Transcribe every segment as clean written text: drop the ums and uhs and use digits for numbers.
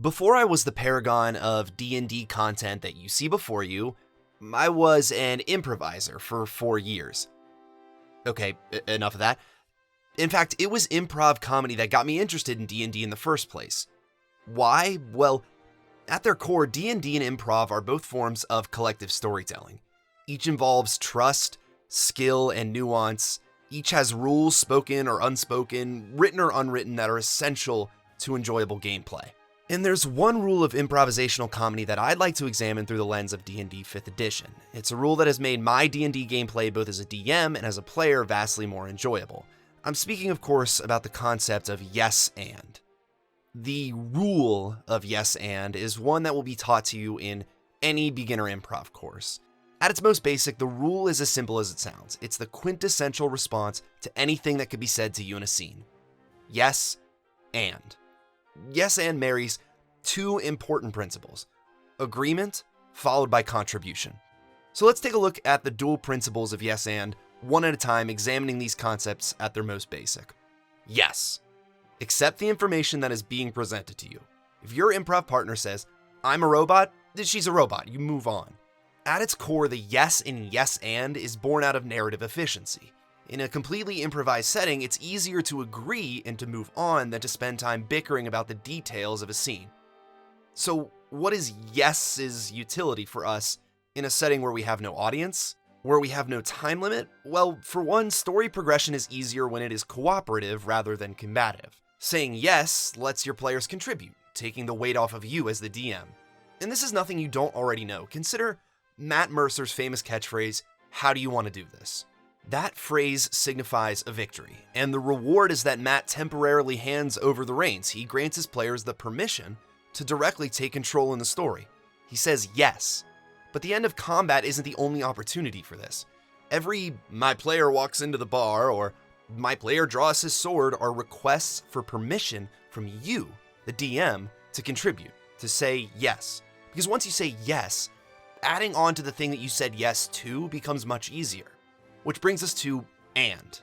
Before I was the paragon of D&D content that you see before you, I was an improviser for 4 years. Okay, enough of that. In fact, it was improv comedy that got me interested in D&D in the first place. Why? Well, at their core, D&D and improv are both forms of collective storytelling. Each involves trust, skill, and nuance. Each has rules, spoken or unspoken, written or unwritten, that are essential to enjoyable gameplay. And there's one rule of improvisational comedy that I'd like to examine through the lens of D&D 5th edition. It's a rule that has made my D&D gameplay both as a DM and as a player vastly more enjoyable. I'm speaking, of course, about the concept of yes and. The rule of yes and is one that will be taught to you in any beginner improv course. At its most basic, the rule is as simple as it sounds. It's the quintessential response to anything that could be said to you in a scene. Yes and. Yes and marries two important principles: agreement followed by contribution. So let's take a look at the dual principles of yes and, one at a time, examining these concepts at their most basic. Yes. Accept the information that is being presented to you. If your improv partner says, "I'm a robot," then she's a robot. You move on. At its core, the yes in yes and is born out of narrative efficiency. In a completely improvised setting, it's easier to agree and to move on than to spend time bickering about the details of a scene. So what is yes's utility for us in a setting where we have no audience, where we have no time limit? Well, for one, story progression is easier when it is cooperative rather than combative. Saying yes lets your players contribute, taking the weight off of you as the DM. And this is nothing you don't already know. Consider Matt Mercer's famous catchphrase, "How do you want to do this?" That phrase signifies a victory, and the reward is that Matt temporarily hands over the reins. He grants his players the permission to directly take control in the story. He says yes. But the end of combat isn't the only opportunity for this. Every "my player walks into the bar" or "my player draws his sword" are requests for permission from you, the DM, to contribute, to say yes. Because once you say yes, adding on to the thing that you said yes to becomes much easier. Which brings us to and.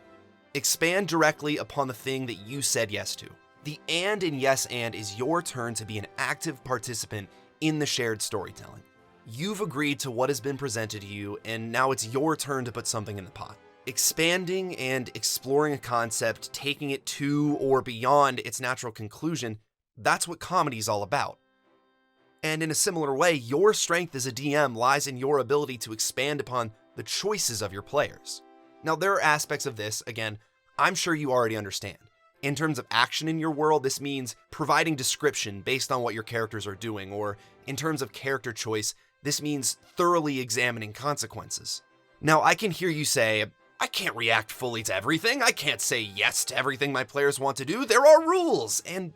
Expand directly upon the thing that you said yes to. The and in yes and is your turn to be an active participant in the shared storytelling. You've agreed to what has been presented to you, and now it's your turn to put something in the pot. Expanding and exploring a concept, taking it to or beyond its natural conclusion, that's what comedy is all about. And in a similar way, your strength as a DM lies in your ability to expand upon the choices of your players. Now, there are aspects of this, again, I'm sure you already understand. In terms of action in your world, this means providing description based on what your characters are doing, or in terms of character choice, this means thoroughly examining consequences. Now, I can hear you say, "I can't react fully to everything. I can't say yes to everything my players want to do. There are rules." And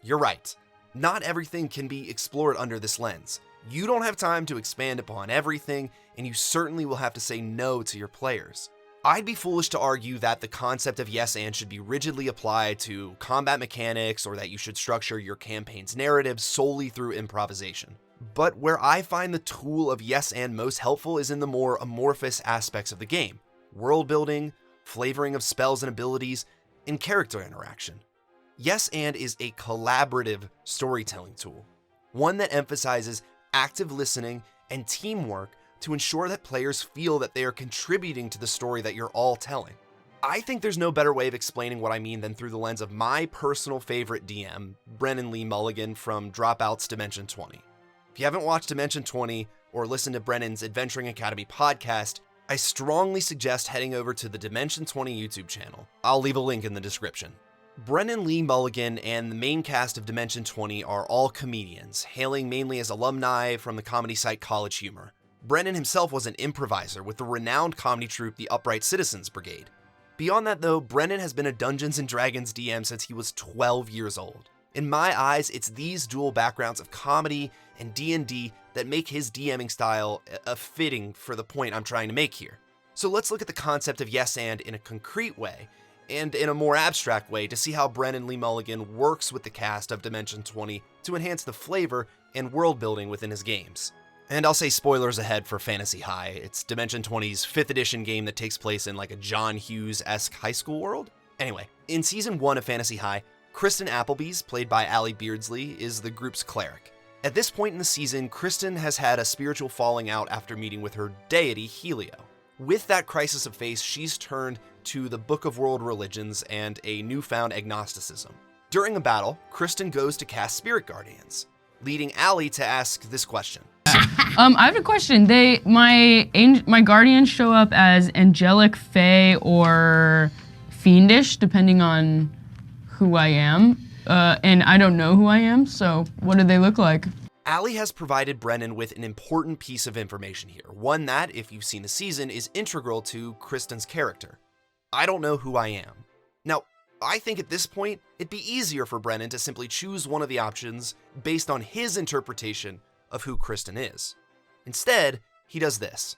you're right. Not everything can be explored under this lens. You don't have time to expand upon everything, and you certainly will have to say no to your players. I'd be foolish to argue that the concept of yes and should be rigidly applied to combat mechanics, or that you should structure your campaign's narrative solely through improvisation. But where I find the tool of yes and most helpful is in the more amorphous aspects of the game: world building, flavoring of spells and abilities, and character interaction. Yes and is a collaborative storytelling tool, one that emphasizes active listening and teamwork to ensure that players feel that they are contributing to the story that you're all telling. I think there's no better way of explaining what I mean than through the lens of my personal favorite DM, Brennan Mulligan from Dropout's Dimension 20. If you haven't watched Dimension 20 or listened to Brennan's Adventuring Academy podcast, I strongly suggest heading over to the Dimension 20 YouTube channel. I'll leave a link in the description. Brennan Mulligan and the main cast of Dimension 20 are all comedians, hailing mainly as alumni from the comedy site College Humor. Brennan himself was an improviser with the renowned comedy troupe the Upright Citizens Brigade. Beyond that though, Brennan has been a Dungeons & Dragons DM since he was 12 years old. In my eyes, it's these dual backgrounds of comedy and D&D that make his DMing style a fitting for the point I'm trying to make here. So let's look at the concept of yes and in a concrete way, and in a more abstract way, to see how Brennan Mulligan works with the cast of Dimension 20 to enhance the flavor and world building within his games. And I'll say spoilers ahead for Fantasy High. It's Dimension 20's 5th edition game that takes place in like a John Hughes-esque high school world. Anyway, in Season 1 of Fantasy High, Kristen Appleby's, played by Allie Beardsley, is the group's cleric. At this point in the season, Kristen has had a spiritual falling out after meeting with her deity, Helio. With that crisis of faith, she's turned to the Book of World Religions and a newfound agnosticism. During a battle, Kristen goes to cast Spirit Guardians, leading Allie to ask this question. I have a question. My guardians show up as angelic, fae, or fiendish, depending on who I am. And I don't know who I am, so what do they look like? Allie has provided Brennan with an important piece of information here, one that, if you've seen the season, is integral to Kristen's character. I don't know who I am. Now, I think at this point, it'd be easier for Brennan to simply choose one of the options based on his interpretation of who Kristen is. Instead, he does this.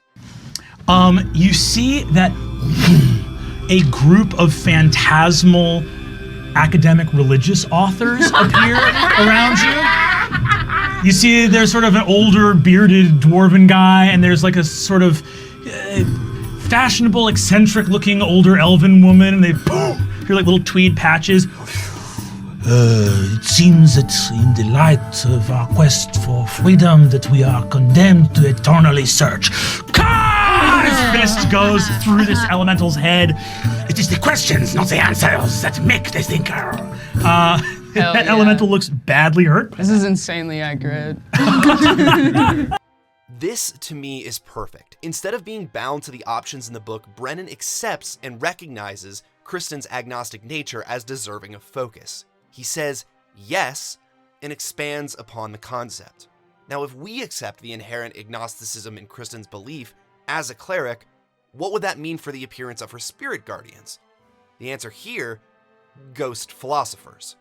You see that a group of phantasmal academic religious authors appear around you. You see there's sort of an older bearded dwarven guy, and there's like a sort of fashionable, eccentric looking older elven woman, and they hear like little tweed patches. It seems that in the light of our quest for freedom that we are condemned to eternally search. His fist goes through this elemental's head. It is the questions, not the answers, that make the thinker. That elemental looks badly hurt. This is insanely accurate. This, to me, is perfect. Instead of being bound to the options in the book, Brennan accepts and recognizes Kristen's agnostic nature as deserving of focus. He says yes and expands upon the concept. Now, if we accept the inherent agnosticism in Kristen's belief as a cleric, what would that mean for the appearance of her spirit guardians? The answer here, ghost philosophers.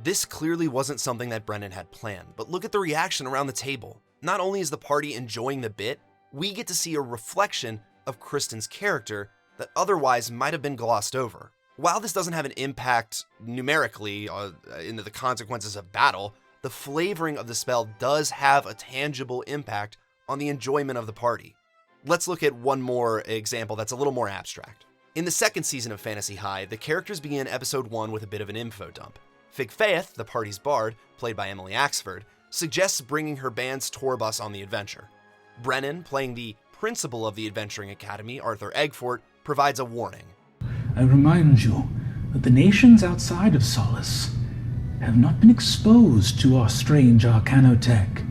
This clearly wasn't something that Brennan had planned, but look at the reaction around the table. Not only is the party enjoying the bit, we get to see a reflection of Kristen's character that otherwise might have been glossed over. While this doesn't have an impact numerically into the consequences of battle, the flavoring of the spell does have a tangible impact on the enjoyment of the party. Let's look at one more example that's a little more abstract. In the second season of Fantasy High, the characters begin episode 1 with a bit of an info dump. Figfaeth, the party's bard, played by Emily Axford, suggests bringing her band's tour bus on the adventure. Brennan, playing the principal of the Adventuring Academy, Arthur Eggfort, provides a warning. I remind you that the nations outside of Solace have not been exposed to our strange arcanotech.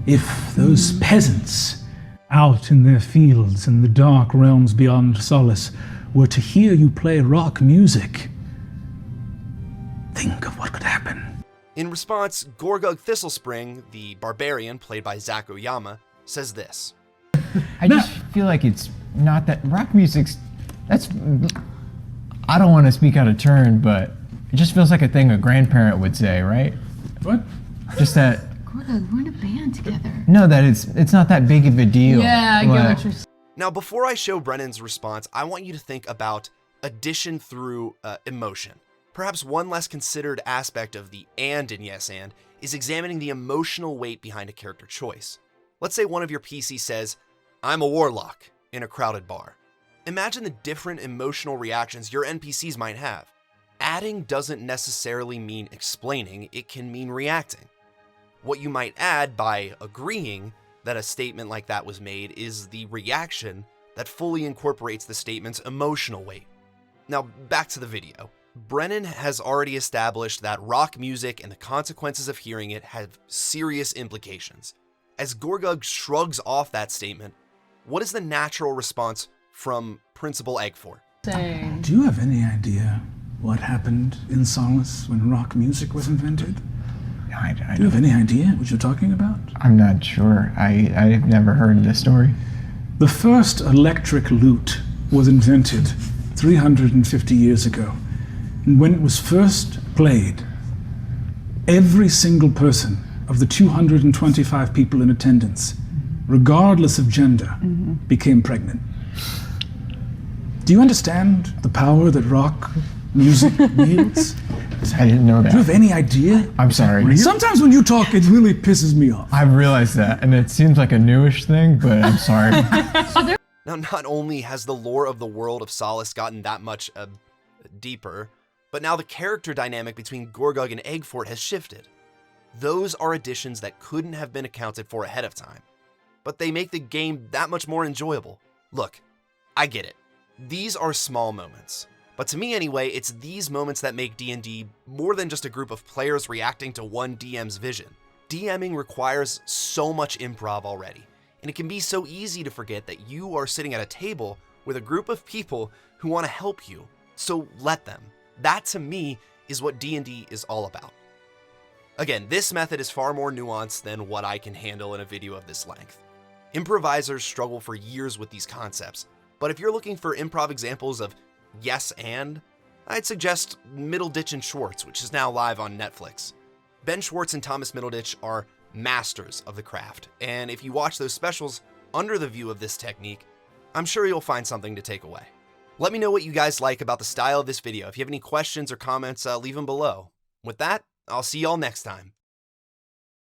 If those peasants out in their fields in the dark realms beyond Solace were to hear you play rock music, think of what could happen. In response, Gorgug Thistlespring, the barbarian played by Zach Oyama, says this. I just feel like it's not that rock music's, I don't want to speak out of turn, but it just feels like a thing a grandparent would say, right? What? Just that. Gorgug, we're in a band together. No, that it's not that big of a deal. Yeah, I get what you're saying. Now, before I show Brennan's response, I want you to think about addition through emotion. Perhaps one less considered aspect of the and in yes and is examining the emotional weight behind a character choice. Let's say one of your PC says, I'm a warlock, in a crowded bar. Imagine the different emotional reactions your NPCs might have. Adding doesn't necessarily mean explaining, it can mean reacting. What you might add by agreeing that a statement like that was made is the reaction that fully incorporates the statement's emotional weight. Now, back to the video. Brennan has already established that rock music and the consequences of hearing it have serious implications. As Gorgug shrugs off that statement, what is the natural response from Principal Eggfort? Do you have any idea what happened in Solace when rock music was invented? I Do you have any idea what you're talking about? I'm not sure. I've never heard of this story. The first electric lute was invented 350 years ago. And when it was first played, every single person of the 225 people in attendance, regardless of gender, became pregnant. Do you understand the power that rock music wields? I didn't know that. Do you have any idea? I'm sorry. Sometimes when you talk, it really pisses me off. I've realized that, and it seems like a newish thing, but I'm sorry. Now, not only has the lore of the world of Solace gotten that much deeper, But now the character dynamic between Gorgug and Eggfort has shifted. Those are additions that couldn't have been accounted for ahead of time, but they make the game that much more enjoyable. Look, I get it. These are small moments, but to me anyway, it's these moments that make D&D more than just a group of players reacting to one DM's vision. DMing requires so much improv already, and it can be so easy to forget that you are sitting at a table with a group of people who want to help you, so let them. That to me is what D&D is all about. Again, this method is far more nuanced than what I can handle in a video of this length. Improvisers struggle for years with these concepts, but if you're looking for improv examples of yes and, I'd suggest Middleditch and Schwartz, which is now live on Netflix. Ben Schwartz and Thomas Middleditch are masters of the craft, and if you watch those specials under the view of this technique, I'm sure you'll find something to take away. Let me know what you guys like about the style of this video. If you have any questions or comments, leave them below. With that, I'll see y'all next time.